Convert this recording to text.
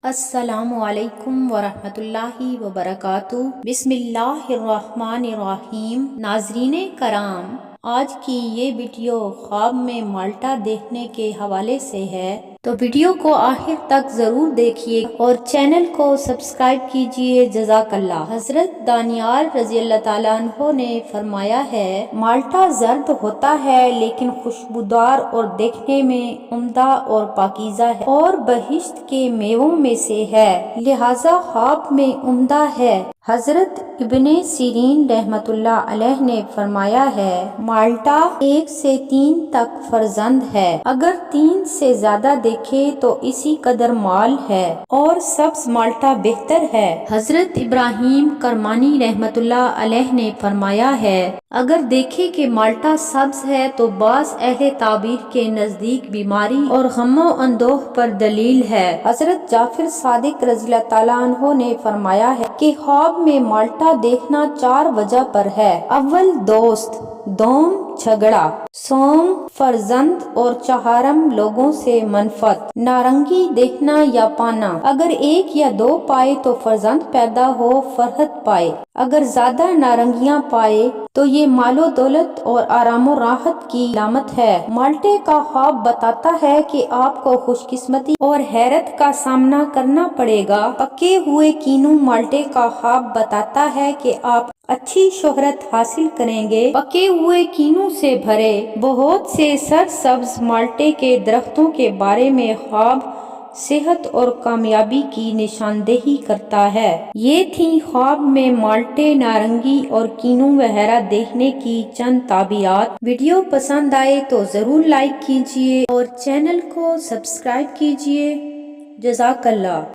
السلام علیکم ورحمۃ اللہ وبرکاتہ۔ بسم اللہ الرحمن الرحیم۔ ناظرین کرام، آج کی یہ ویڈیو خواب میں مالٹا دیکھنے کے حوالے سے ہے، تو ویڈیو کو آخر تک ضرور دیکھیے اور چینل کو سبسکرائب کیجیے، جزاک اللہ۔ حضرت دانیال رضی اللہ تعالیٰ عنہ نے فرمایا ہے، مالٹا زرد ہوتا ہے لیکن خوشبودار اور دیکھنے میں عمدہ اور پاکیزہ ہے اور بہشت کے میووں میں سے ہے، لہذا خواب میں عمدہ ہے۔ حضرت ابن سیرین رحمۃ اللہ علیہ نے فرمایا ہے، مالٹا 1 سے 3 تک فرزند ہے، اگر 3 سے زیادہ دیکھے تو اسی قدر مال ہے اور سبز مالٹا بہتر ہے۔ حضرت ابراہیم کرمانی رحمۃ اللہ علیہ نے فرمایا ہے، اگر دیکھے کہ مالٹا سبز ہے تو بعض اہل تعبیر کے نزدیک بیماری اور غم و اندوہ پر دلیل ہے۔ حضرت جعفر صادق رضی اللہ تعالیٰ عنہ نے فرمایا ہے کہ خواب میں مالٹا دیکھنا 4 وجہ پر ہے۔ اول دوست، دوم جھگڑا، سوم فرزند اور چہارم لوگوں سے منفعت۔ نارنگی دیکھنا یا پانا، اگر 1 یا 2 پائے تو فرزند پیدا ہو، فرحت پائے، اگر زیادہ نارنگیاں پائے تو یہ مال و دولت اور آرام و راحت کی علامت ہے۔ مالٹے کا خواب بتاتا ہے کہ آپ کو خوش قسمتی اور حیرت کا سامنا کرنا پڑے گا۔ پکے ہوئے کینو مالٹے کا خواب بتاتا ہے کہ آپ اچھی شہرت حاصل کریں گے۔ پکے ہوئے کینو سے بھرے بہت سے سرسبز مالٹے کے درختوں کے بارے میں خواب صحت اور کامیابی کی نشاندہی کرتا ہے۔ یہ تھیں خواب میں مالٹے، نارنگی اور کینو وغیرہ دیکھنے کی چند تعبیرات۔ ویڈیو پسند آئے تو ضرور لائک کیجیے اور چینل کو سبسکرائب کیجیے، جزاک اللہ۔